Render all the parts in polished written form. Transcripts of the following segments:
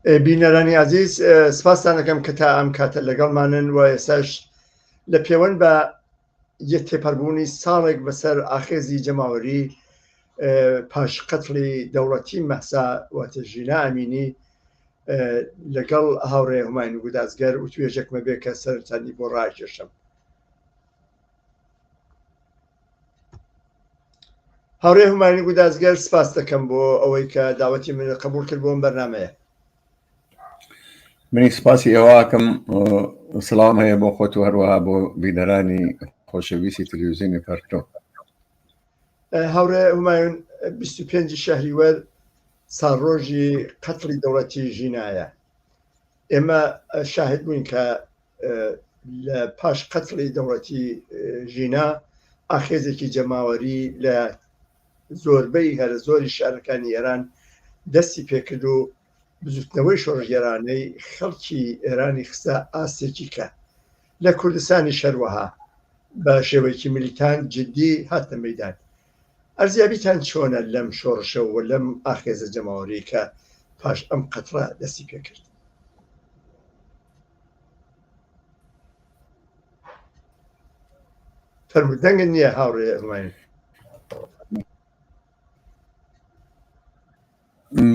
بینەرانی عزیز، سپاسان دەکەم کە تا ئەم کاتە لەگەڵمانن و ئێساش لە پەیوەند بە یەک تێپەڕبوونی ساڵێک بەسەر ئاخێزی جەماوەری پاش قەتڵی دەوڵەتی مەحسا واتە ژینا ئەمینی لەگەڵ هاوڕێ هوماین گودازگەر و توێژێکمە بێ کە سەرنجاندی بۆ ڕاکێشم. هاوڕێ هوماین گودازگەر، سپاس دەکەم بۆ ئەوەی کە داوەتی من قبول کرد بۆم بەرنامەیە. منی سپاسی ئێواکەم. سڵام هەیە بۆ خۆت و هەروەها بۆ بینەرانی خۆشەویستی تەلەڤیزیۆنی پەرتۆ. هاوڕێ هوماین، 25 شەهریوەر ساڵڕۆژی قەتڵی دەوڵەتی ژینایە. ئێمە شاهد بووین کە لە پاش قەتڵی دەوڵەتی ژینا ئاخێزێکی جەماوەری لە زۆربەی هەر زۆری شارەکانی ئێران دەستی پێکرد و بزوتنەوەی شۆڕژگەرانەی خەڵکی ئێرانی خستە ئاستێکی کە لە کوردستانی شەروەها بە شێوەیەکی ملیتان جددی هاتە مەیدان. ئەرزیابیتان چۆنە لەم شۆڕشە و لەم ئاخێزە جەماوەری کە پاش ئەم قەتڵە دەستی پێکرد؟ فەرمودەنگت نییە هاوڕێ هوماین؟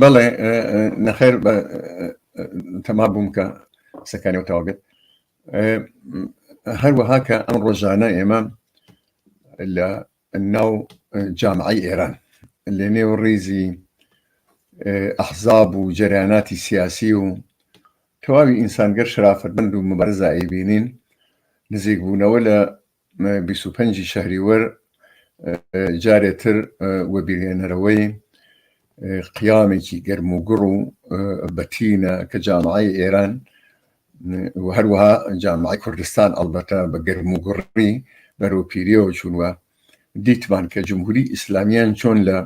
بەڵێ، نەخێر تەما بووم کە سەکانی و تاوابێت. هەروەها کە ئەم ڕۆژانە ئێمە لە ناو جامعەی ئێران لە نێو ڕێزی ئەحزاب و جەریاناتی سیاسی و تەواوی ئینسانگەر شرافەتمەند و مبارزە ئەیبینین، نزیک بوونەوە لە 25 شەهریوەر جارێتر وەبیرهێنەرەوەی قیامێکی گەرم و گوڕ و بەتینە کە جامعەی ئێران و هەروەها جامعەی کوردستان ئەڵبەتە بە گەرم و گوڕی بەرەو پیرەوە چوونوە. دیتمان کە جمهوری ئیسلامیان چۆن لە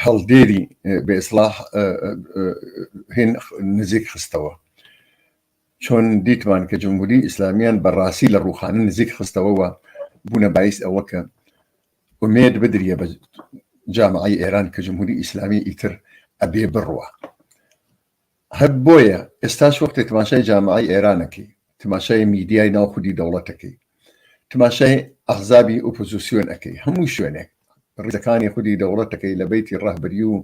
هەڵدێری بە ئیسلاح هێن نزیک خستەوە، چۆن دیتمان کە جمهوری ئیسلامیان بەڕاستی لە ڕووخانە نزیک خستەوەوە بوونە باعیس ئەوە کە ئومێد بدرێ بە جامعەی ئێران کە جمهوری ئیسلامی ئیتر ئەبێ بڕوە. هەر بۆیە ئێستاش وەختێک تماشای جامعەی ئێرانەکەی، تماشای میدیای ناوخودی دەوڵەتەکەی، تماشای ئەحزابی ئۆپۆزیسیۆنەکەی، هەموو شوێنێک ڕێزەکانی خودی دەوڵەتەکەی لە بەیتی ڕەهبەری و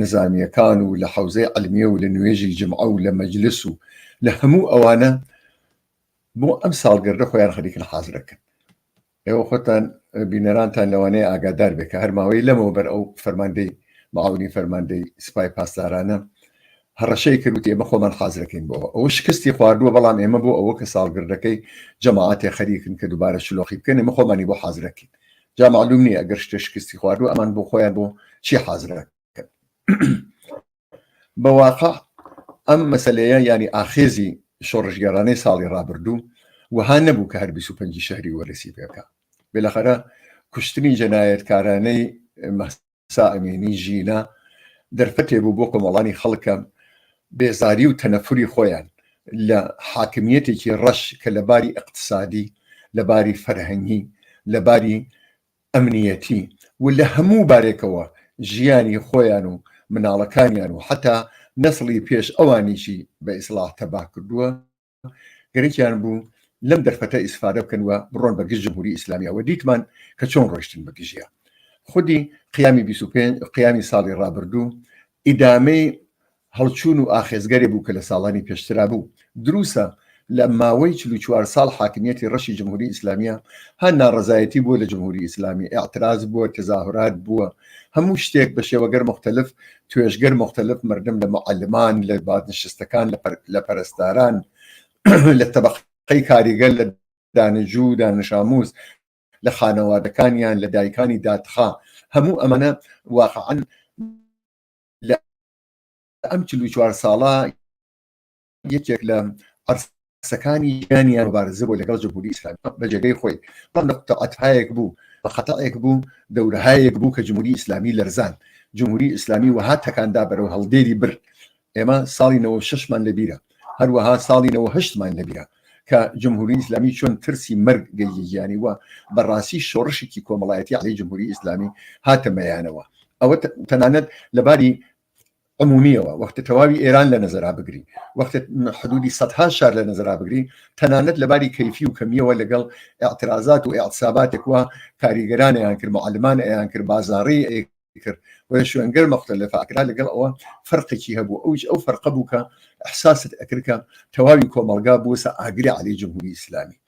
نظامیەکان و لە حەوزەی عەلمیە و لە نوێژی جمعە و لە مەجلس و لە هەموو ئەوانە بۆ ئەم ساڵگەردە خۆیان خەریکن حازرەکەن. ئێوە خۆتان بینەرانتان لەوانەیە ئاگادار بێت کە هەرماوەی لەمەوە بەر ئەو فەرماندەی معاونی فەرماندەی سوپای پاسدارانە هەڕەشەی کردوتی ئێمە خۆمان حازرەکەین بۆەوە. ئەوە شکستی خواردووە، بەڵام ئێمە بۆ ئەوە کە ساڵگردەکەی جەماعەتێ خەریکن کە دووبارە شلۆخی بکەن، ئێمە خۆمانی بۆ حازرەکەین. جا معلوم نییە ئەگەر شتێ شکستی خواردووە ئەمان بۆ خۆیان بۆ چی حازرەکەن. بەواقع ئەم مەسەلەیە ینی ئاخێزی شۆڕژگەرانەی ساڵی ڕابردوو وها نەبوو کە هەر 25 شەهری وەرسی پێکە. بێلەخەرە کوشتنی جەنایەتکارانەی مەحسا ئەمینی ژینا دەرفەتێ بوو بۆ کۆمەڵانی خەڵکە بێزاری و تەنەفوری خۆیان لە حاکمیەتێکی ڕەش کە لەباری اقتصادی، لەباری فەرهەنگی، لەباری ئەمنیەتی و لە هەموو بارێکەوە ژیانی خۆیان و مناڵەکانیان و حتا نەسڵی پێش ئەوانیشی بە ئیسلاح تەبا کردووە، گەرەکیان بوو لەم دەرفەتە ئیسفادە بکەنوە بڕۆن بە گشت جمهوری ئیسلامیەوە. دیتمان کە چۆن ڕۆیشتن بە گژیە. خودی قیامی ساڵی ڕابردوو ئیدامەی هەڵچوون و ئاخێزگەرێ بوو کە لە ساڵانی پێشترا بوو. دروسە لە ماوەی 44 ساڵ حاکمیەتی ڕەشی جمهوری ئیسلامیە هەر ناڕەزایەتی بووە لە جمهوری ئیسلامی، ئاعتراض بووە، تظاهرات بووە، هەموو شتێک بە شێوەگەر مختلف، توێژگەر مختلف، مردم لە معلمان، لە بادنشستەکان، لە پەرستاران، لە تەبەقەی کاریگەر، لە دانیژوو دانشاموز، لە خانەوادەکانیان، لە دایکانی دادخا، هەموو ئەمەنە واقعاً لە ئەم 44 ساڵە یەکێک لە عەرسەکانی ژیانیان مبارزە بۆ لەگەڵ جمهوری ئیسلامی بە جێگەی خۆی. بەڵام نەقطەعەتفایەک بوو، بە خەتەعێک بوو، دەورەهایەک بوو کە جمهوری ئیسلامی لەرزان، جمهوری ئیسلامی وها تەکاندا بەرەو هەڵدێری بر. ئێمە ساڵی 96مان لەبیرە، هەروەها ساڵی 98مان لەبیرە کە جمهوری ئیسلامی چۆن ترسی مەرگ گەیەنیوە، بەڕاستی شۆڕشێکی کۆمەڵایەتی عەلەی جمهوری ئیسلامی هاتە مەیانەوە. ئەوە تەنانەت لەباری عمومیەوە وەختە تەواوی ئێران لە نەزەرا بگری وەختە حدودی سەدها شار لە نەزەرا بگری تەنانەت لەباری کەیفی و کەمیەوە لەگەڵ ئاعترازات و ئاعتساباتێک وە کاریگەران ئەیان کرد معلمان ئەیان کرد بازاڕی کرد و شوێنگەر مختلف ئاکرا لەگەڵ ئەوە فەرقێکی هەبوو ئەو فەرقە بوو کە ئەحساست ئەکردکە تەواوی کۆمەڵگا بووسە ئاگری عەلەی جمهوری ئیسلامی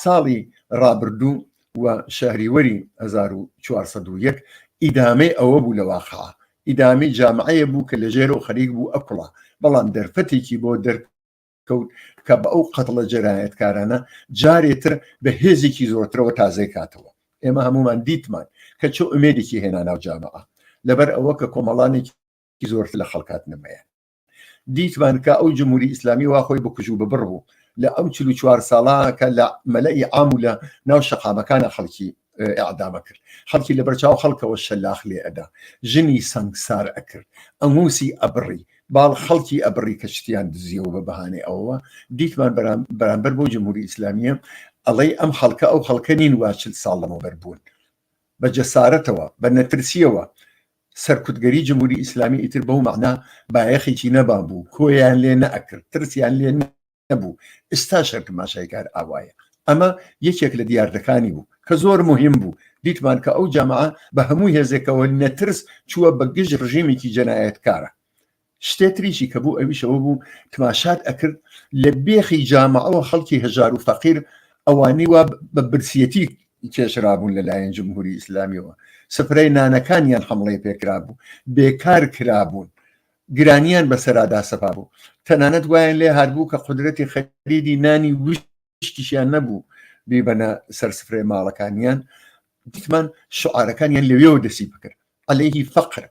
ساڵی ڕابردوو و شەهریوەری 1401 ئیدامەی ئەوە بوو لە واقعە ئیدامی جامعەیە بوو کە لەژێر و خەریک بوو ئەقڵە بەڵام دەرفەتێکی بۆ دەرکەوت کە بە ئەو قەتڵە جەنایەتکارانە جارێتر بە هێزێکی زۆرترەوە تازەی کاتەوە ئێمە هەمومان دیتمان کە چۆ ئومێدێکی هێنا ناو جامعە لەبەر ئەوە کە کۆمەڵانێکی زۆرتر لە خەڵکات نمەیە دیتمان کە ئەو جمهوری ئیسلامی وا خۆی بە کوژ و ببڕ بوو لە ئەم 44 ساڵە کە لە مەلەئی عام و لە ناو شەقامەکانە خەڵکی ئەعدامە کرد خەڵکی لە بەرچاو خەڵکەوە شەلاخ لێ ئەدا ژنی سەنگسار ئەکرد ئەموسی ئەبڕی باڵ خەڵکی ئەبڕی کە شتیان دزیەوە بە بەهانەی ئەوە دیتمان بەرامبەر بۆ جمهوری ئیسلامیە ئەڵێ ئەم خەڵکە ئەو خەڵکە نین وا 40 ساڵ لەمەوبەر بوون بە جەسارەتەوە بە نەترسیەوە سەرکوتگەری جمهوری ئیسلامی ئیتر بەو مەعنا بایەخێکی نەبان بوو کۆیان لێ نەئەکرد ترسیان لێ نەبوو ئێستا شەر تماشایکار ئاوایە ئەمە یەکێک لە دیاردەکانی بوو کە زۆر مهم بوو دیتمان کە ئەو جامعە بە هەموو هێزێکەوە نەترس چووە بە گشت ڕژیمێکی جەنایەتکارە شتێتریشی کە بوو ئەویشەوە بوو تماشات ئەکرد لە بێخی جامعەوە خەڵکی هەژار و فەقیر ئەوانەی وا بە برسیەتی کێشرابوون لەلایەن جمهوری ئیسلامیەوە سفرەی نانەکانیان حمڵەی پێکرا بوو بێکار کرابوون گرانیان بەسەرادا سەپا بوو تەنانەت وایان لێ هاتبوو کە قودرەتی خەریدی نانی وشتیشیان نەبوو بیبەنە سەر سفرەی ماڵەکانیان دیتمان شعارەکانیان لەوێەوە دەسی بکرد عەلەیهی فەقر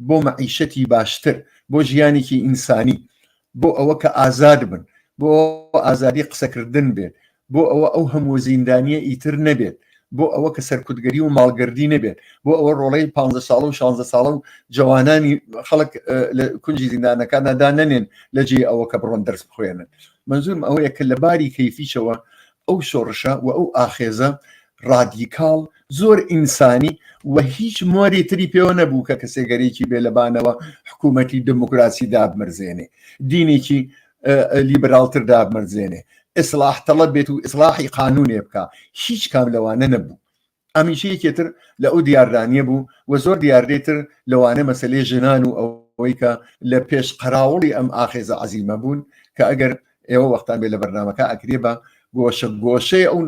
بۆ مەعیشەتی باشتر بۆ ژیانێکی ئینسانی بۆ ئەوە کە ئازاد بن بۆ ئازادی قسەکردن بێت بۆ ئەوە ئەو هەموو زیندانیە ئیتر نەبێت بۆ ئەوە کە سەرکوتگەری و ماڵگەردی نەبێت بۆ ئەوە ڕۆڵەی 15 ساڵە و 16 ساڵە و جوانانی خەڵک لە کونجی زیندانەکانەدا نەنێن لەجێ ئەوە کە بڕۆن دەرس بخوێنن منزوم ئەوەیە کە لەباری کەیفیشەوە ئەو شۆڕشە و ئەو ئاخێزە ڕادیکاڵ زۆر ئینسانی و هیچ مۆری تری پێوە نەبوو کە کەسێگەرێکی بێلەبانەوە حکوومەتی دموکراسی دابمەرزێنێ دینێکی لیبرالتر دابمەرزێنێ ئیسلاح تەڵەب بێت و ئیسلاحی قانونێ بکە هیچ کام لەوانە نەبوو ئەمیشەیەکێتر لە ئەو دیاردانیە بوو و زۆر دیاردێتر لەوانە مەسەلەی ژنان و ئەوەی کە لە پێش قەراوڵی ئەم ئاخێزە عەزیمە بوون کە ئەگەر ئێوە وەختان بێ لە بەرنامەکە ئەکرێ بە گۆشەی ئەو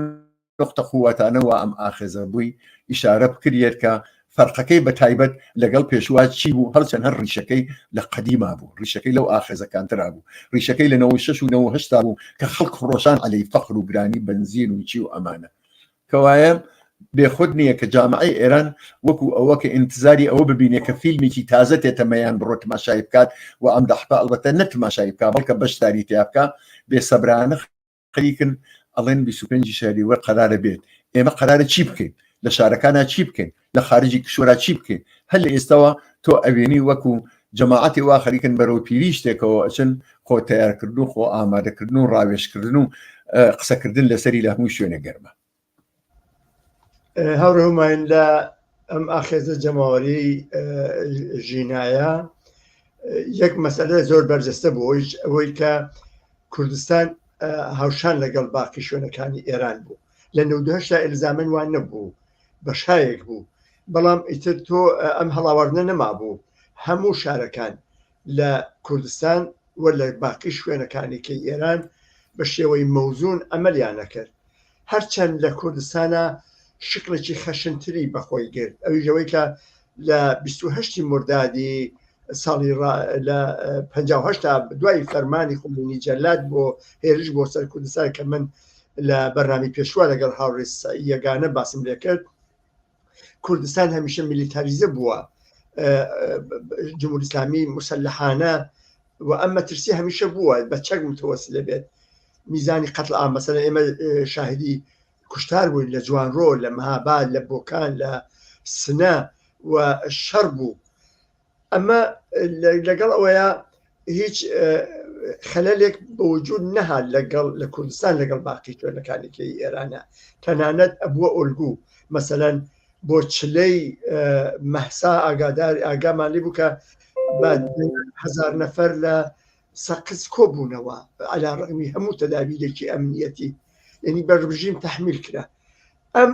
نقطە قووەتانەوە ئەم ئاخێزە بووی ئیشارە بکرێت کە فەرقەکەی بە تایبەت لەگەڵ پێشوا چی بوو هەرچەند هەر ڕیشەکەی لە قەدیما بوو ڕیشەکەی لەو ئاخێزەکانترا بوو ڕیشەکەی لە 96 و 98 بوو کە خەڵک فڕۆشان عەلەی فەقر و گرانی بنزین و چی و ئەمانە کەوایە بێخود نییە کە جامعەی ئێران وەکو ئەوە کە ئینتزاری ئەوە ببینێ کە فیلمێکی تازە تێتەمەیان بڕۆ تماشای بکات و ئەم دەحتا ئەڵبەتە نەتماشای بکات بەڵکە بەشداری تیا بکە بێسەبرانە خەریکن ئەڵێن 25 شەهریوەر قەرارە بێت ئێمە قەرارە چی بکەین لە شارەکانە چی بکەین لە خارجی کشوەرا چی بکەین هەر لە ئێستاوە تۆ ئەوێنی وەکو جەماعەتی وا خەریکن بەرەو پیری شتێکەوە ئەچن خۆ تیارکردن و خۆ ئامادەکردن و ڕاوێشکردن و قسەکردن لەسەری لە هەموو شوێنە گەرمە هەوڕێماین لە ئەم ئاخێزە جەماوەری ژینایە یەک مەسەلە زۆر بەرجەستە بوو ئەوەی کە کوردستان هاوشان لەگەڵ باقی شوێنەکانی ئێران بوو لە 98 ئلزامن وان نەبوو بەشایەک بوو بەڵام ئیتر تۆ ئەم هەڵاوەردنە نەما بوو هەموو شارەکان لە کوردستان وە لە باقی شوێنەکانێکی ئێران بە شێوەی مەوزون ئەمەلیان نەکرد هەرچەند لە کوردستانە شکلێکی خەشنتری بەخۆی گرت ئەویژەوەی کە لە 28 مردادی ساڵی لە 58 دوای فەرمانی خۆمینی جەلات بۆ هێرش بۆ سەر کوردستان کە من لە بەرنامی پێشوا لەگەڵ هاوڕێ یەگانە باسم لێ کرد کوردستان هەمیشە میلیتاریزە بووە جمهوری ئیسلامی مسلحانە و ئەم مەترسی هەمیشە بووە بە چەک متوەسلە بێت میزانی قەتڵ عام مەسەلەن ئێمە شاهدی کوشتار بووین لە جوانڕۆ لە مەهاباد لە بۆکان لە سنە و شەڕ بوو ئەمە لەگەڵ ئەوەیە هیچ خەلەلێک بەوجود نەهات لەگەڵ لە کوردستان لەگەڵ باقی شوێنەکانێکی ئێرانە تەنانەت ئەبووە ئۆلگوو مەسەلەن بۆ چلەی مەحسا ئاگامان لێ بوو کە بە 1000 نەفەر لە سەقز کۆبوونەوە عەلا ڕەغمی هەموو تەدابیرێکی ئەمنیەتی، یعنی بەڕژیم تەحمیل کرا. ئەم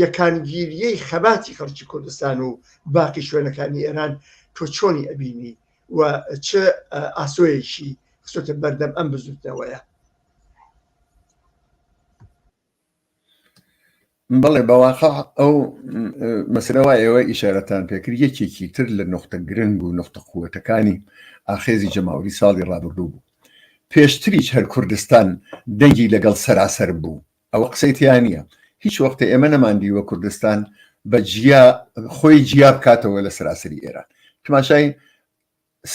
یەکانگیریەی خەباتی خەڵکی کوردستان و باقی شوێنەکانی ئێران تۆ چۆنی ئەبینی و چ ئاسۆیەکی خسۆتە بەردەم ئەم بزوتنەوەیە؟ بەڵێ بەواقع ئەو مەسلەوە ئێوە ئیشارەتان پێکرد یەکێکی تر لە نقطە گرنگ و نقطە قووەتەکانی ئاخێزی جەماوەری ساڵی ڕابردوو بوو. پێشتریش هەر کوردستان دەنگی لەگەڵ سەراسەر بوو، ئەوە قسەی تیان نییە. هیچ وەختە ئێمە نەماندیوە کوردستان بە خۆی جیا بکاتەوە لە سەراسەری ئێران. تماشای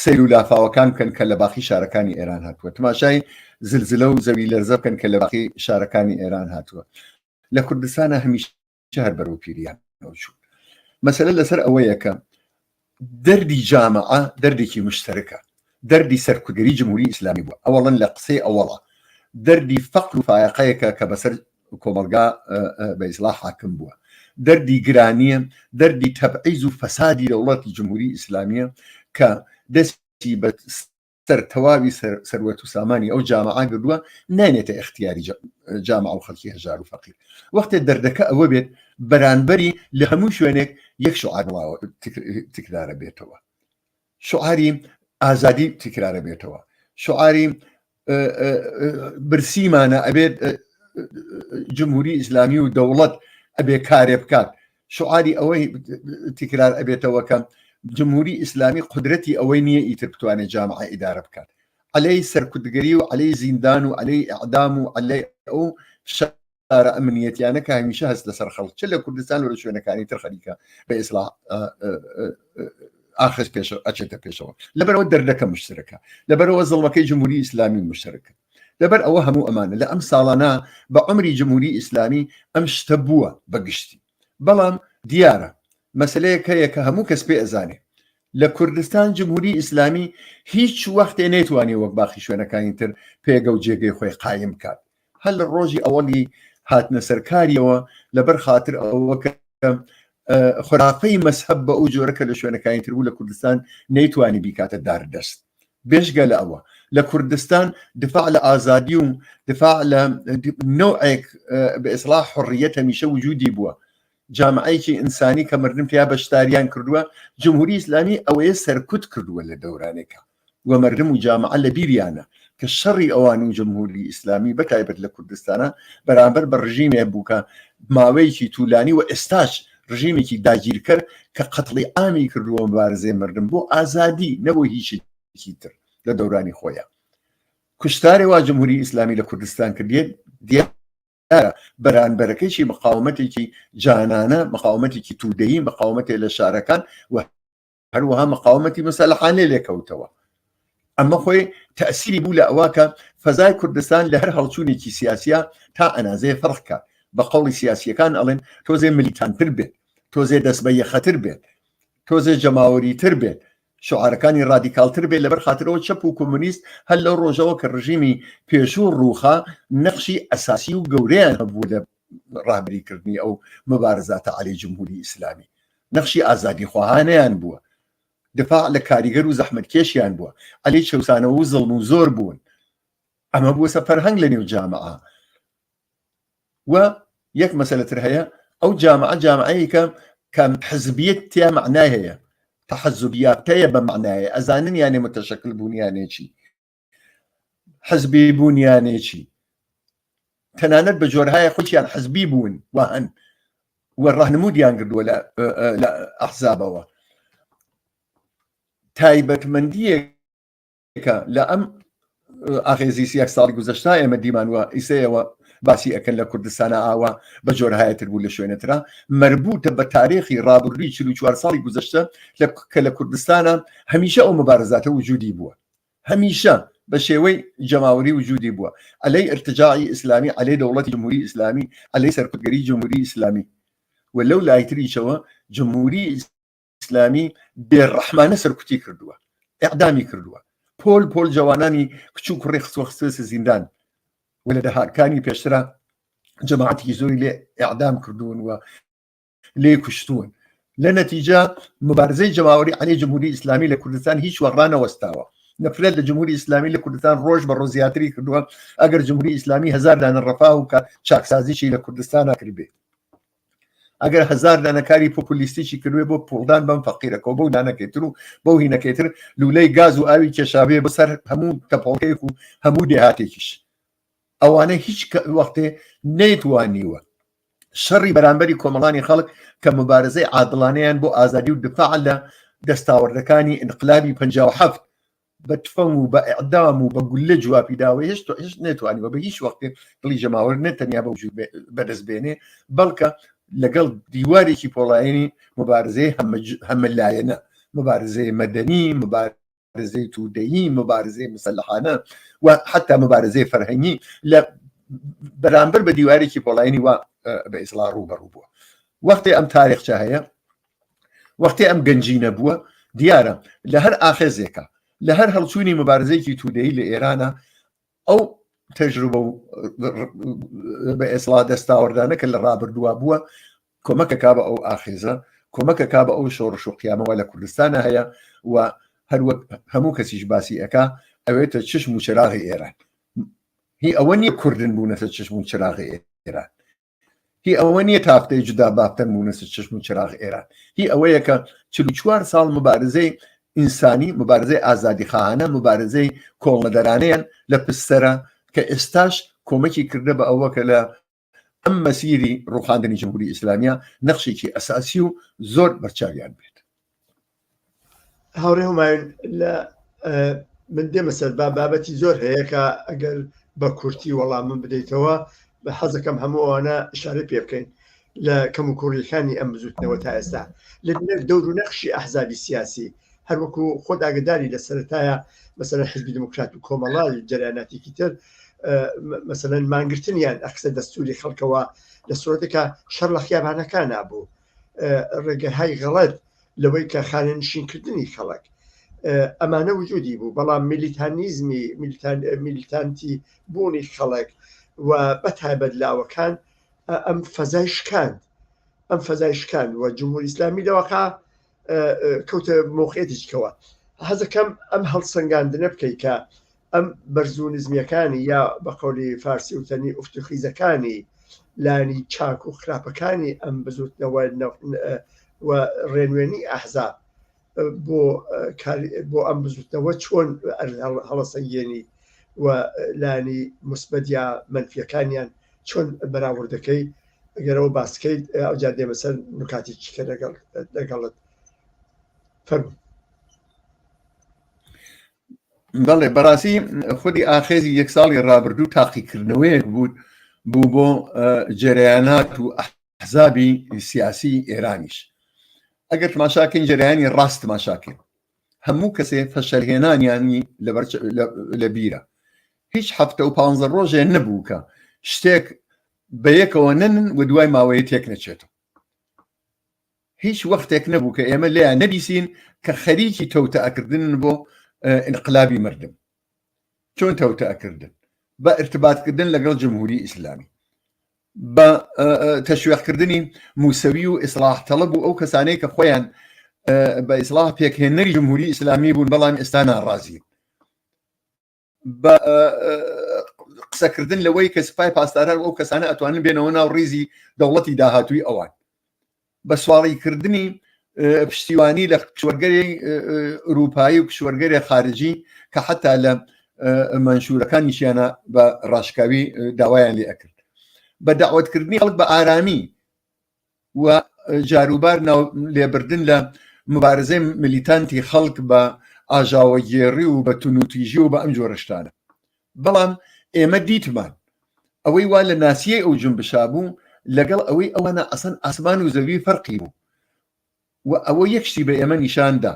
سەیر و لافاوەکان بکەن کە لە باقی شارەکانی ئێران هاتووە، تماشای زلزلە و زەوی لەرزە بکەن کە لە باقی شارەکانی ئێران هاتووە. لە کوردستانە هەمیشە هەر بەرەو پیریان نەوچوو. مەسەلە لەسەر ئەوەیە کە دەردی جامعە دەردێکی مشتەرەکە، دەردی سەرکوردگەری جمهوری ئیسلامی بووە. ئەوەڵەن لە قسەی ئەوەڵە دەردی فەقر و فایقەیەکە کە بەسەر کۆمەلگا بە ئیسلاح حاکم بووە، دەردی گرانیە، دەردی تەبعیز و فەسادی دەوڵەتی جمهوری ئیسلامیە کە دەستی بە سەرتەواوی سەروەت و سامانی ئەو جامعە گردووە، نانێتە اختیاری جامعە و خەڵکی هەژار و فەقیر. وەختێ دەردەکە ئەوە بێت بەرانبەری لە هەموو شوێنێک یەک شعار تکرارە بێتەوە، شعاری ئازادی تکرارە بێتەوە، شعاری برسیمانە ئەبێت جمهوری ئیسلامی و دەوڵەت ئەبێ کارێ بکات، شعاری ئەوەی تکرار ئەبێتەوە کە جمهوری ئیسلامی قدرەتی ئەوەی نییە ئیتر بتوانێت جامعە ئیدارە بکات، عەلەی سەرکوردگەری و عەلەی زیندان و عەلەی ئیعدام و عەلەی ئەو شارە ئەمنیەتیانە کە هەمیشە هەست لەسەر خەڵک چ لە کوردستان و لە شوێنەکانی تر خەریکە بە ئیسلاح ئاخذ ئەچێتە پێشەوە. لەبەرەوە دەردەکە مشترەکە، لەبەرەوە زەڵمەکەی جمهوری ئیسلامی مشترەکە. لەبەر ئەوە هەموو ئەمانە لە ئەم ساڵانە بە عمری جمهوری ئیسلامی ئەم شتە بووە بەگشتی. بەڵام دیارە مەسلەیەک هەیە کە هەموو کەس پێ ئەزانێ، لە کوردستان جمهوری ئیسلامی هیچ وەختێ نەیتوانێت وەک باقی شوێنەکانی تر پێگە و جێگەی خۆی قایم بکات. هەر لە ڕۆژی ئەوەلی هاتنە سەرکاریەوە لەبەر خاتر ئەوە کە خرافەی مەسحەب بە ئەو جۆرەکە لە شوێنەکانی تر بوو لە کوردستان نەیتوانی بیکاتە داردەست. بێژگە لە ئەوە لە کوردستان دفاع لە ئازادی و دفاع لە نوعێک بە ئیسلاح حڕیەت هەمیشە وجودی بووە. جامعەیەکی ئینسانی کە مردن پیا بەشداریان کردووە، جمهوری ئیسلامی ئەوەیە سەرکوت کردووە لە دەورانێکە وە مردم و جامعە لە بیریانە کە شەڕی ئەوان و جمهوری ئیسلامی بەتایبەت لە کوردستانە بەرامبەر بە ڕژیمێ بوو کە ماوەیەکی توولانی و ئێستاش ڕژیمێکی داگیرکەر کە قەتڵی ئامی کردووە مبارزەی مردم بۆ ئازادی نەبوو هیچی تر لە دەورانی خۆیان. کوشتارێ وا جمهوری ئیسلامی لە کوردستان کردێت بەرانبەرەکەیکی مقاومەتێکی جانانە، مقاومەتێکی توودەیی، مقاومەتێک لە شارەکان و هەروەها مقاومەتی مەسەلحانێ لێکەوتەوە. ئەمە خۆی تەئسیری بوو لە ئەوە کە فەزای کوردستان لە هەر هەڵچوونێکی سیاسیە تا ئەنازەیە فەرقکە. بە قەوڵی سیاسیەکان ئەڵێن تۆزێ ملیتانتر بێت، تۆزێ دەست بە یەخەتر بێت، تۆزێ جەماوەریتر بێت، شعارەکانی ڕادیکالتر بێت، لەبەر خاترەوە چەپ و کۆمونیست هەر لەو ڕۆژەوە کە ڕژیمی پێشوو ڕووخا نەخشی ئەساسی و گەورەیان هەبوو لە ڕاهبەریکردنی ئەو مبارزاتە عەلەی جمهوری ئیسلامی. نەخشی ئازادی خواهانەیان بووە، دفاع لە کاریگەر و زەحمەتکێشیان بووە، عەلەی چەوسانەوە و زەڵم و زۆر بوون. ئەمە بووە سەفەرهەنگ لە نێو جامعە. و یەک مەسەلەتر هەیە، ئەو جامعەیەکە کە حزبیەت تیا معنای هەیە، تەحەزوبیاتەیە بە معنایە، ئەزانن یانێ متەشەکل بوونیانێکی، حزبی بوونیانێکی، تەنانەت بە جۆرهایە خۆیان حزبی بوون وهەن وە ڕاهنمودیان کردووە لە ئەحزابەوە. تایبەتمەندیەکە لە ئەم ئاخێزی سیاق ساڵی گوزەشتا ئێمە دیمانوە ئیسەیەوە باسی ئەکەن لە کوردستانە ئاوا بە جۆرهایەتر بوو لە شوێنەترا مربوطە بە تاریخی ڕابردووی 44 ساڵی گوزەشتە کە لە کوردستانە هەمیشە ئەو مبارزاتە وجودی بووە، هەمیشە بە شێوەی جەماوەری وجودی بووە، عەلەی ئرتجاعی ئیسلامی، عەلەی دەوڵەتی جمهوری ئیسلامی، عەلەی سەرکوردگەری جمهوری ئیسلامی. و لەو لایتریشەوە جمهوری ئیسلامی بێڕەحمانە سەرکوتی کردووە، ئیعدامی کردووە، پۆل جوانانی کچ و کوڕی خستوە زیندان و لە دەهاتکانی پێشترا جەماعەتی زۆری لێ ئیعدام کردوون و لێ کوشتون لە نەتیجە مبارزەی جەماوەری عەلەی جمهوری ئیسلامی لە کوردستان هیچ وەڕانە وەستاوە نەفرەت لە جمهوری ئیسلامی لە کوردستان ڕۆژ بە ڕۆژ زیاتری کردووە ئەگەر جمهوری ئیسلامی 1000 دانە ڕەفاه و چاکسازیی لە کوردستان ناکرد بێ ئەگەر 1000 دانەکاری پۆپولیستیی کردوێ بۆ پوڵدان بەم فەقیرەکەەوە بەو دانەکەیتر و بەو هینەکەیتر لولەی گاز و ئاوی کێشابێ بەسەر هەموو تەپۆڵکەیەک و هەموو دێهاتێکیش ئەوانە هیچ وەختێ نەیتوانیوە شەڕی بەرامبەری کۆمەڵانی خەڵک کە مبارزەی عادڵانەیان بۆ ئازادی و دفاع لە دەستاوەردەکانی انقلابی 57 بە تفەنگ و بە ئیعدام و بە گولە جوابی داوە هیچ نێتوانیوە بە هیچ وەختێ دڵی جەماوەر نەتەنیا بەدەستبێنێ بەڵکە لەگەڵ دیوارێکی پۆڵایەنی مبارزەی هەمەلایەنە مبارزەی مەدەنی مبارزەی تودەیی مبارزەی مسلحانە و حتا مبارزەی فەرهەنگی لە بەرامبەر بە دیوارێکی پۆڵایەنی وا بە ئیسڵاح ڕوبەڕوو بووە وەختێ ئەم تاریخچە هەیە وەختێ ئەم گەنجینە بووە دیارە لە هەر ئاخێزێکە لە هەر هەڵچوونی مبارزەیەکی تودەیی لە ئێرانە ئەو تەجروبە بە ئیسڵاح دەستاوەردانە کە لە ڕابردووە بووە کۆمەکە بە ئەو ئاخێزە کۆمەکە بە ئەو شۆڕش و قیامەوە لە کوردستانە هەیە و هەروەک هەموو کەسیش باسی ئەکا ئەوێتە چشم و چراغی ئێران هی ئەوە نییە کوردن بوونەتە چشم و چراغی ئێران هی ئەوە نییە تافتەی جودا بابتەن بوونەتە چشم و چراغ ئێران هی ئەوەیە کە 44 ساڵ مبارزەی ئینسانی مبارزەی ئازادی خاهانە مبارزەی کۆڵنەدەرانەیان لە پستەرە کە ئێستاش کۆمەکی کردە بە ئەوە کە لە ئەم مەسیری ڕوخاندنی جمهوری ئیسلامیە نەخشێکی ئەساسی و زۆر بەرچاویان بێت هاوڕێ هومایون لە من دێمە سەر بابەتی زۆر هەیە کە ئەگەر بە کورتی وەڵام من بدەیتەوە بە حەزەکەم هەموو ئەوانە ئشارە پێ بکەین لە کەم و کوڕیەکانی ئەم بزوتنەوە تا ئێستا لە دەور و نەخشی ئەحزابی سیاسی هەروەکو خۆ داگداری لە سەرەتایە مەسەلەن حزبی دموکرات و کۆمەڵای جەریاناتێکی تر مەسەلەن مانگرتنیان ئەقسە دەستوری خەڵکەوە لە سوورەتێکە شەڕ لە خیابانەکان نابوو ڕێگەهای غەڵەت لەوەی کە خانەنشینکردنی خەڵک ئەمانە وجودی بوو بەڵام میلیتانیزمی میلیتانتی بوونی خەڵک و بەتایبەت لاوەکان ئەم فەزای شکاند و جمهوری ئیسلامی لەوەقا کەوتە مۆقعێتێکەوە حەزەکەم ئەم هەڵسەنگاندنە بکەی کە ئەم بەرزونزمیەکانی یا بە قەولی فارسی وتەنی ئوفتوخیزەکانی لانی چاک و خراپەکانی ئەم بزوتنەوە و ڕێنوێنی ئەحزاب بۆ ئەم بزوتنەوە چۆن هەڵەسەنگێنی و لانی مثبەت یا منفیەکانیان چۆن بەراوردەکەی ئەگەرەوە باسکەیت ئەوجا دێمە سەر نکاتێکی کە لەگەڵت فەرمووی. بەڵێ بەڕاستی خودی ئاخێزی یەک ساڵی ڕابردوو تاقیکردنەوەیەک بوو بۆ جەریانات و ئەحزابی سیاسی ئێرانیش ئەگەر تماشاکەین جەریانی ڕاست تماشاکەین هەموو کەسێ فەشەلهێنانیانی لە بیرە هیچ هەفتە و 15 ڕۆژێ نەبوو کە شتێک بە یەکەوە نەنن و دوای ماوەیە تێک نەچێتەوە هیچ وەختێک نەبوو کە ئێمە لێیان نەبیسین کە خەریکی تەوتەئەکردن بۆ انقلابی مردم چۆن تەوتەئەکردن بە ارتباطکردن لەگەڵ جمهوری ئیسلامی بە تەشویقکردنی موسەوی و ئیسلاح تەڵەب و ئەو کەسانەی کە خۆیان بە ئیسلاح پێکهێنەری جمهوری ئیسلامی بوون بەڵام ئێستا ناڕازی بە قسەکردن لەوەی کە سپای پاسداران ئەو کەسانە ئەتوانن بێنەوە ناو ڕیزی دەوڵەتی داهاتووی ئەوان بە سواڵیکردنی پشتیوانی لە کشوەرگەری ئوروپایی و کشوەرگەری خارجی کە حتا لە منشورەکانیشیانە بە ڕاشکاوی داوایان لێ ئەکرد بە داوەتکردنی خەڵک بە ئارامی و جاروبار لێبردن لە مبارزەی میلیتانتی خەڵک بە ئاژاوەگێڕی و بە تونوتیژی و بە ئەم جۆرەشتانە بەڵام ئێمە دیتمان ئەوەی وا لە ناسیەی ئەو جنبشا بوو لەگەڵ ئەوەی ئەوانە ئەسەن ئاسمان و زەوی فەرقی بوو و ئەوە یەکشتی بە ئێمە نیشاندا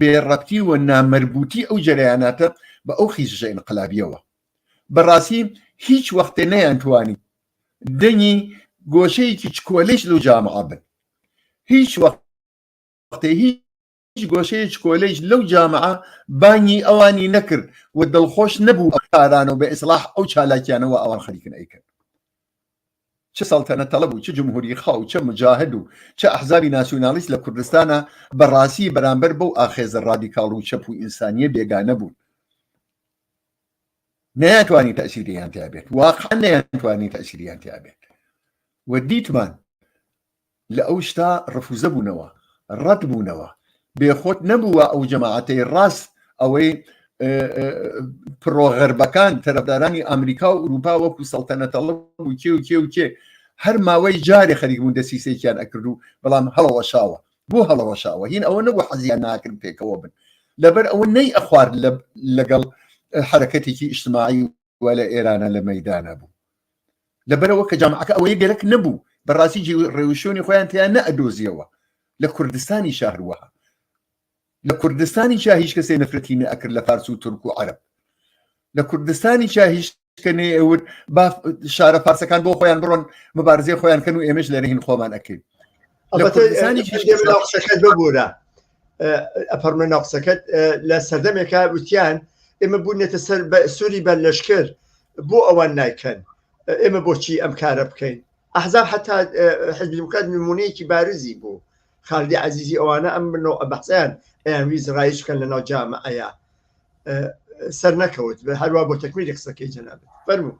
بێڕەبتی و نامەربووتی ئەو جەریاناتە بە ئەو خیزژە ئینقلابیەوە بەڕاستی هیچ وەختێ نەیانتوانی دەنگی گۆشەیەکی چکۆلەیش لەو جامعە بن هیچ وەختێ هیچ گۆشەیەک کۆلەیج لەو جامعە بانی ئەوانی نەکرد و دڵخۆش نەبوو ئەو کارانە و بە ئیسلاح ئەو چالاکیانەوە ئەوان خەریکن ئەیکرد چه سەڵتەنە تەڵەب و چه جمهوری خاو چه مجاهد و چه ئەحزابی ناسیۆنالیست لە کوردستانە بەڕاستی بەرامبەر بەو ئاخێزە ڕادیکاڵ و چەپ و ئینسانیە بێگانە بوون نەیانتوانی تەئسیریان تیا بێت واقعا نەیانتوانی تەئسیریان تیا بێت و دیتمان لە ئەو شتا ڕفوزە بوونەوە ڕەت بوونەوە بێخۆت نەبووە ئەو جەماعەتەی ڕاست ئەوەی پرۆغەربەکان تەرەفدارانی ئەمریکا و ئوروپا وەکو سەڵتەنە تەڵەب و کێ و کێ هەر ماوەی جارێ خەریک بوون دەسیسەیەکیان ئەکرد و بەڵام هەڵەوەشاوە بۆ هەڵەوەشاوە هین ئەوە نەبوو حەزیان ناکرد پێکەوە بن لەبەر ئەوە نەی ئەخوارد لەگەڵ حرەکەتێکی ئیجتماعی وە لە ئێرانە لە مەیدانە بوو لەبەرەوە کە جامعەکە ئەوەی گەرەک نەبوو بەڕاستی ڕێوشۆنی خۆیان تیان نەئەدۆزیەوە لە کوردستانی شاهروەها لە کوردستانی چا هیچ کەسێ نەفرەتی نەئەکرد لە فارس و تورک و عەرەب لە کوردستانی چا هیچ کەنێ ئەوت با شارە فارسەکان بۆ خۆیان بڕۆن مبارزەی خۆیان کەن و ئێمەش لەرە هین خۆمان ئەکەین ناقسەکەت ببوورە ئەپەرمە ناقسەکەت لە سەردەمێکە وتیان ئێمە بوونێتە سەر سووری بەر لەشکر بۆ ئەوان نایکەن ئێمە بۆچی ئەم کارە بکەین ئەحزاب حتا حزب دموکرات نمونەیەکی بارزی بوو خالدی عەزیزی ئەوانە ئەم بەحسیان ئەیان ویز ڕایج بکەن لەناو جامعەیە سەر نەکەوت هەروە بۆ تەکمیلی قسەکەی جەنابێت فەرموو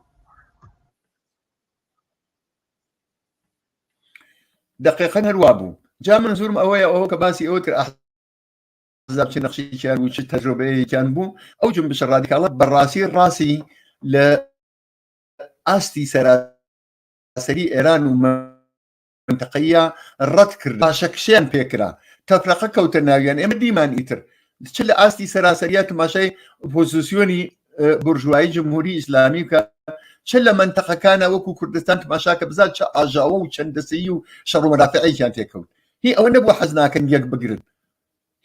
دقیقاً هەروە بوو جا منزورم ئەوەیە ئەوە کە باسی ئەوە کرد ئەحزاب چ نەخشییان و چ تەجربەیەکیان بوو ئەو جنبشە ڕادیکاڵە بەڕاستی ڕاستی لە ئاستی سەراسەری ئێران و منتەقەیە ڕەت کرد پاشەکشیان پێکرا تەفرەقە کەوتە ناویان ئێمە دیمان ئیتر چ لە ئاستی سەراسەریە تماشای پۆزیسیۆنی بورژوایی جمهوری ئیسلامی کە چ لە منتەقەکانە وەکو کوردستان تماشاکە بزات چه ئاژاوە و چەندەسەیی و شەڕ و مەرافعەیەکیان تێکەوت هی ئەوە نەبووە حەز ناکەن یەک بگرن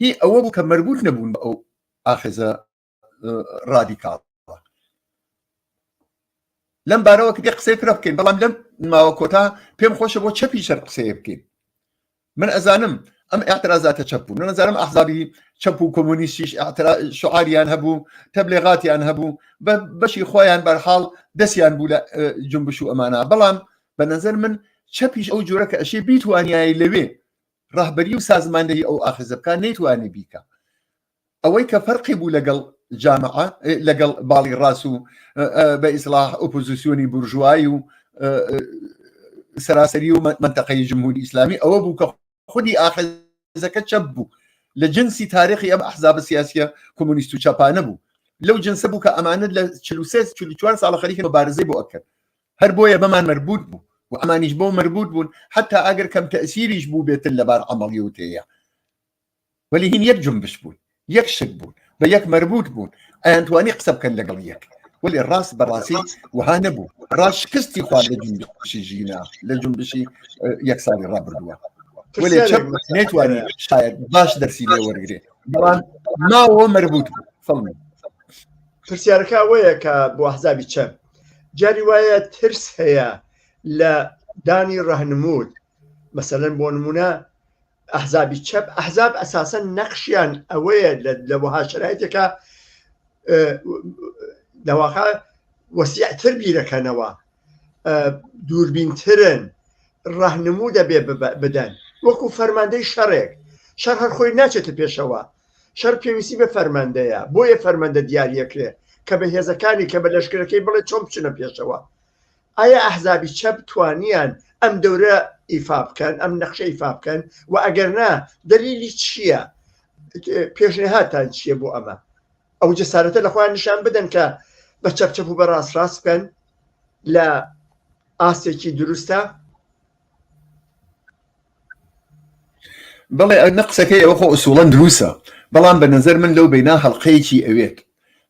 هی ئەوە بوو کە مەربوط نەبوون بە ئەو ئاخێزە ڕادیکاڵ لەم بارەوە کە قسەی فرە بکەین بەڵام لەم ماوە کۆتا پێم خۆشە بۆ چەپی شەر قسەیە بکەین من ئەزانم ئەم ئاعترازاتە چەپ بوو من ئەزانم ئەحزابی چەپ و کۆمۆنیستیش شعاریان هەبوو تەبلیغاتیان هەبوو بەشی خۆیان بەرحاڵ دەستیان بوو لە جنبش و ئەمانە بەڵام بە نەزەر من چەپیش ئەو جۆرە کە ئەشێ بیتوانیایی لەوێ ڕاهبەری و سازماندەی ئەو ئاخێزە بکات نەیتوانی بیکە ئەوەی کە فەرقی بوو لەگەڵ جامعە لەگەڵ باڵی ڕاست و بە ئیسلاح ئۆپۆزیسیۆنی بورژوایی و سەراسەری و منتەقەی جمهوری ئیسلامی ئەوە بوو کە خودی ئاخێزەکە چەپ بوو لە جنسی تاریخی ئەم ئەحزاب سیاسیە کۆمۆنیست و چەپانە بوو لەو جنسە بوو کە ئەمانە لە 43-44 ساڵە خەریکە مبارزەی بۆ ئەکرد هەر بۆیە بەمان مەربوط بوو و ئەمانیش بۆ مەربوط بوون حتا ئەگەر کەم تەئسیریش بوو بێتن لەبار عەمەڵی و تێیە وەلی هین یەک جنبش بوون یەک شت بوون بە یەک مەربوط بوون ئەیانتوانی قسە بکەن لەگەڵ یەک ولی ڕاست بەڕاستی وها نەبوو ڕاست شکستی خوارد لە جنبشی ژینا لە جنبشی یەک ساڵی ڕابردووە ولی چەپ نەیتوانی شاید باش دەرسی لێ وەرگرێ بەڵام ماوە مەربوط بوو فەڵمی پرسیارەکە ئەوەیە کە بۆ ئەحزابی چەپ جاری وایە ترس هەیە لە دانی ڕەهنموود مەسەلەن بۆ نمونە ئەحزابی چەپ ئەحزاب ئەساسەن نەخشیان ئەوەیە لە وەها شەرایەتێکە لەواقع وەسیعتر بیرەکەنەوە دووربینترن ڕەهنموو دەبێ بدەن وەکو فەرماندەی شەڕێک شەڕ هەر خۆی ناچێتە پێشەوە شەڕ پێویستی بە فەرماندەیە بۆیە فەرماندە دیاریەکرێ کە بە هێزەکانی کە بە لەشکرەکەی بڵێ چۆن بچنە پێشەوە ئایا ئەحزابی چەپ توانیان ئەم دەورە ئیفا بکەن ئەم نەخشە ئیفا بکەن و ئەگەر نا دلیلی چییە پێشنهاتان چییە بۆ ئەمە ئەو جەسارەتە لە خۆیان نیشان بدەن کە بە چەپ و بە ڕاست بکەن لە ئاستێکی دروستە بەڵێ نەقسەکەی ئەوە خۆ ئوسوڵەن دروسە بەڵام بە نەزەر من لەو بەینا هەڵقەیەکی ئەوێت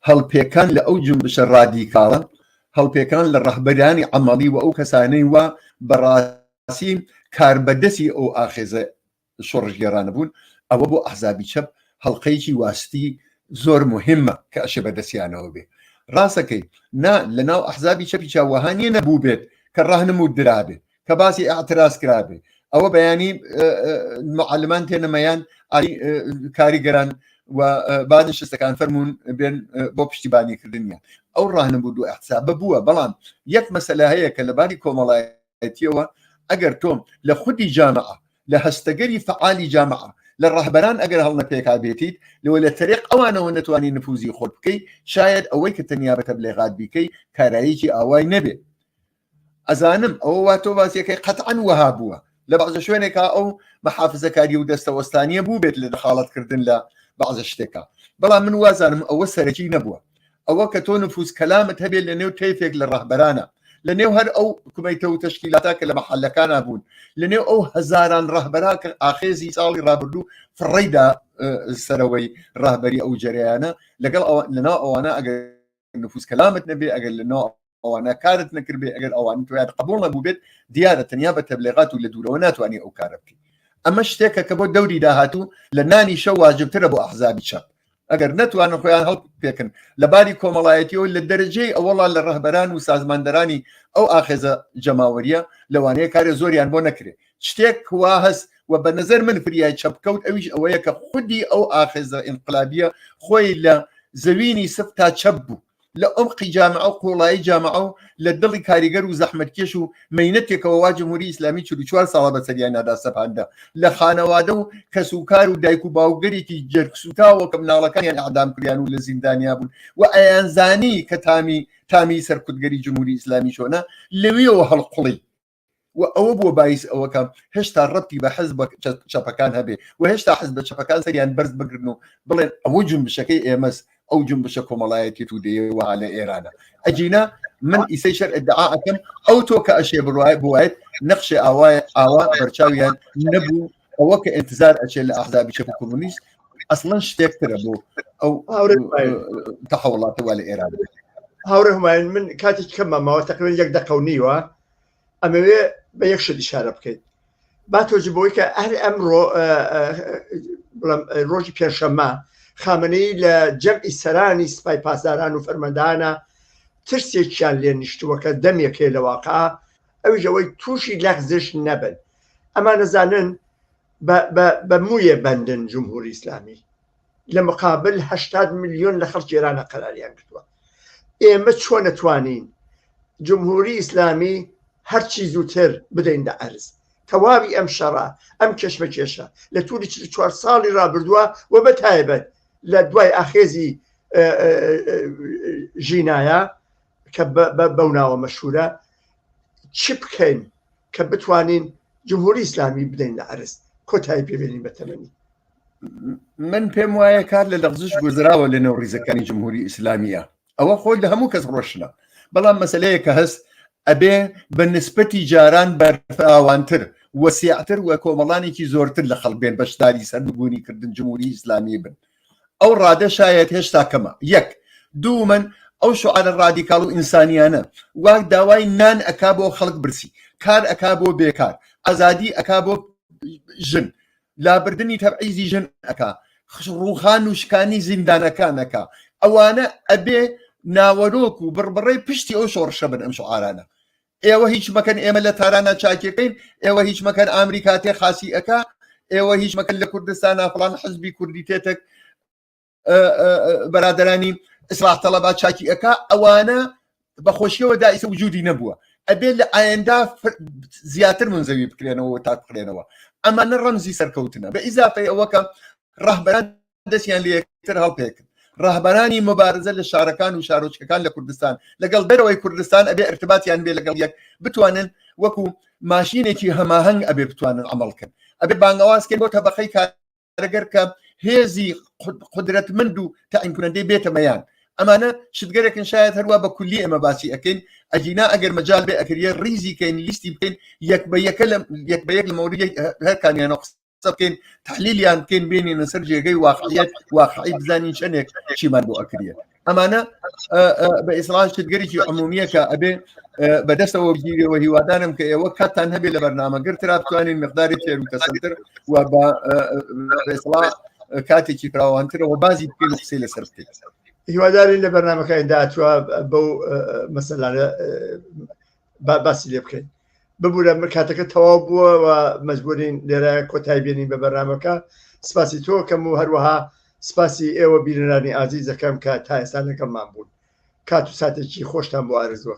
هەڵپێکان لە ئەو جنبشە ڕادیکاڵە هەڵپێکان لە ڕەهبەرانی عەمەڵی و ئەو کەسانەی وا بەڕاستی کاربەدەستی ئەو ئاخێزە شۆڕژگێڕانە بوون ئەوە بۆ ئەحزابی چەپ هەڵقەیەکی واستی زۆر مهمە کە ئەشێ بەدەستیانەوە بێ ڕاستەکەی لە ناو ئەحزابی چەپی چاوەهانیە نەبوو بێت کە ڕەهنموود درابێت کە باسی ئاعتراز کرابێت ئەوە بەیانی معلمان تێنەمەیان کاریگەران و بعد شتەکان فەرمونون بێن بۆ پشتیبانیکردنیان ئەو ڕاهنموود و ئەحساب بووە بەڵام یەک مەسەلە هەیە کە لەباری کۆمەڵایەتی کۆمەڵایەتیەوە ئەگەر تۆم لە خودی جامعە لە هەستەگەری فعالی جامعە لە ڕەهبەران ئەگەر هەڵ نەپێکا بێتیت لەوە لە تەرێق ئەوانەوە نەتوانی نفوزی خۆت بکەیت شاید ئەوەی کە تەنیا بە تەبلیغات بیکەی کاراییکی ئاوای نەبێت. ئەزانم ئەوە وا تۆ باسیەکەی قەتعەن وەها بووە لە بەعزە شوێنێکا ئەو مەحافزەکاری و دەستەوەستانیە بوو بێت لە دەخاڵەتکردن لە بەعزە شتێکە، بەڵام من وازانم ئەوە سەرەکی نەبووە. ئەوە کە تۆ نفوز کەلامت هەبێت لە نێو تەیفێک لە ڕەهبەرانە، لە نێو هەر ئەو کومەیتە و تەشکیلاتە کە لە مەحەلەکانە بوون، لە نێو ئەو هەزاران ڕەهبەرا کە ئاخێزی ساڵی ڕابردوو فڕێدا سەرەوەی ڕاهبەری ئەو جەریانە لەگەڵ لەناو ئەوانە ئەگەر نفوز کەلامت نەبێ، ئەگەر لەناو ئەوانە کارت نەکردبێ، ئەگەر ئەوان تویان قبول نەبوو بێت دیارە تەنیا بە تەبلیغات و لە دوورەوە ناتوانانی ئەو کارە بکەیت. ئەمە شتێکە کە بۆ دەوری داهاتوو لە نانی شەو واجبترە بۆ ئەحزابی چەپ، ئەگەر نەتوانن خۆیان هەڵ پێکن لە باری کۆمەڵایەتیەوە لە دەرەجەی ئەوەڵا لە ڕەهبەران و سازماندەرانی ئەو ئاخێزە جەماوەریە لەوانەیە کارێ زۆریان بۆ نەکرێ. شتێک وا هەست و بە نەزەر من فریای چەپکەوت ئەویش ئەوەیە کە خودی ئەو ئاخێزە ئینقلابیە خۆی لە زەوینی سف تا چەپ بوو، لە ئەمقی جامعە و قوڵایی جامعە و لە دڵی کاریگەر و زەحمەتکێش و مەینەتێکەوە وا جمهوری ئیسلامی 44 ساڵە بەسەریان نادا سەپاندا، لە خانەوادە و کەسوکار و دایک و باوگەرێکی جەرگسوتاوە کە مناڵەکانیان ئەعدام کریان و لە زیندانیا بوون و ئەیانزانی کە تامی سەرکوتگەری جمهوری ئیسلامی چۆنە لەوێەوە هەڵقوڵی و ئەوە بووە باعث ئەوەکە هێشتا ڕەتی بە حەزب چەپەکان هەبێ و هێشتا حەزب چەپەکان سەریان بەرز بگرن و بڵێن ئەوە جنبشەکەی ئێمەس ئەو جنبشە کۆمەڵایەتی تو دێوە لە ئێرانە. ئەجینا من ئیسەی شەر ئەدعا ئەکەم ئەو تۆ کە ئەشێ بوایەت نەخشێ ئاوا بەرچاویان نەبوو، ئەوە کە ئینتزار ئەچێ لە ئەحزابی چەپ و کۆمونیست ئەسڵەن شتێکترە بۆ ئەو تەحوڵاتەوە لە ئێران. هاوڕێ هومایون، من کاتێک کەمە ماوە تقریباً 1 دقە و نیوە ئەمەوێ بە یەک شت ئیشارە بکەیت با تۆجی بۆی کە هەر ئەمڕۆ ڕۆژی پێنجشەممە خامنەی لە جەمعی سەرانی سپای پاسداران و فەرمەندانە ترسێکیان لێ نیشتووە کە دەمێکێ لە واقع ئەویش ئەوەی تووشی لەغزش نەبن. ئەما نەزانن بە مویە بەندن جمهوری ئیسلامی لە مقابل 80 ملیۆن لە خەڵکی ئێرانە قەراریان کردووە. ئێمە چۆن نەتوانین جمهوری ئیسلامی هەرچی زووتر بدەین لە ئەرز تەواوی ئەم شەڕە ئەم کێشمەکێشە لە تووری 4 ساڵی ڕابردووە و بە تایبەت لە دوای ئاخێزی ژینایە کە بەو ناوە مەشهورە چی بکەین کە بتوانین جمهوری ئیسلامی بدەین لە ئەرز کۆتایی پێبێنین بە تەمەنی. من پێم وایە کار لە لەغزش گوزراوە لە نێو ڕیزەکانی جمهوری ئیسلامیە، ئەوە خۆی لە هەموو کەس ڕۆشنە، بەڵام مەسەلەیە کە هەست ئەبێ بە نسبەتی جاران بەرفراوانتر وەسیعتر و کۆمەڵانێکی زۆرتر لە خەڵک بێن بەشداری سەربوونی کردن جمهوری ئیسلامی بن. ئەو ڕادە شایەت هێشتا کەمە. یەک دوو من ئەو شعارە ڕادیکاڵ و ئینسانیانە واک داوای نان ئەکا بۆ خەڵک برسی، کار ئەکا بۆ بێکار، ئازادی ئەکا بۆ ژن، لابردنی تەبعیزی ژن ئەکا، ڕووخان و شکانی زیندانەکانەکە، ئەوانە ئەبێ ناوەرۆک و بڕبڕی پشتی ئەو شۆڕشە بن ئەم شعارانە. ئێوە هیچ مەکەن ئێمە لە تارانە چاکەکەین، ئێوە هیچ مەکەن ئامریکا تێ خاسی ئەکا، ئێوە هیچ مەکەن لە کوردستانە فڵان حزبی کوردی تێتێک بەرادەرانی ئیسلاح تەڵەبا چاکی ئەکا، ئەوانە بەخۆشیەوە دائیسە وجودی نەبووە. ئەبێ لە ئایندا زیاتر منزەوی بکرێنەوە تا بکرێنەوە. ئەمانە ڕەمزی سەرکەوتنە بە ئیزافەی ئەوە کە ڕەهبەران دەستیان لە یەکتر هەڵپێکن. ڕەهبەرانی مبارزە لە شارەکان و شارۆچکەکان لە کوردستان لەگەڵ دەرەوەی کوردستان ئەبێ ارتباطیان بێ لەگەڵ یەک بتوانن وەکو ماشینێکی هەماهەنگ ئەبێ بتوانن عملکەن، ئەبێ بانگەوازکەن بۆ تەبەقەی کارەگەر کە هێزی قدرەتمەند و تەعیینکردنەی بێتە مەیان. ئەمانە شتگەرێکن شاید هەروە بە کولی ئێمە باسی ئەەکەین، ئەجینا ئەگەر مەجال بێ ئەکرێ ڕیزی کەین لیستی بکەین یەک بە یەک لە مەوردی هەرکانیانە بکەین تحلیلیان بکەین بینینە سەر جێگەی واقعی بزانین چەندێک چیمان بۆ ئەکرێ. ئەمانە بە ئیسڵاح شتگەرێکی عمومیە کە ئەبێ بەدەستەوە بگیرەوە. هیوادارم کە ئێوە کاتان هەبێ لە بەرنامەگرترا بتوانین مقداری تێروتەسەنتر و بە ئیسڵاح کاتێکی فراوانترەوە بازی بکەین و قسەی لەسەر بکەین. هیوادارین لە بەرنامەکانی داهاتووە بەو مەسەلانە باسی لێ بکەین. ببوورە کاتەکە تەواو بووە و مەجبورین لێرە کۆتایی بێنین بە بەرنامەکە. سپاسی تۆ کەم و هەروەها سپاسی ئێوە بیرنانی ئازیزەکەم کە تا ئێستا لەگەڵمان بوون. کات و ساتێکی خۆشتان بۆ ئارزووە.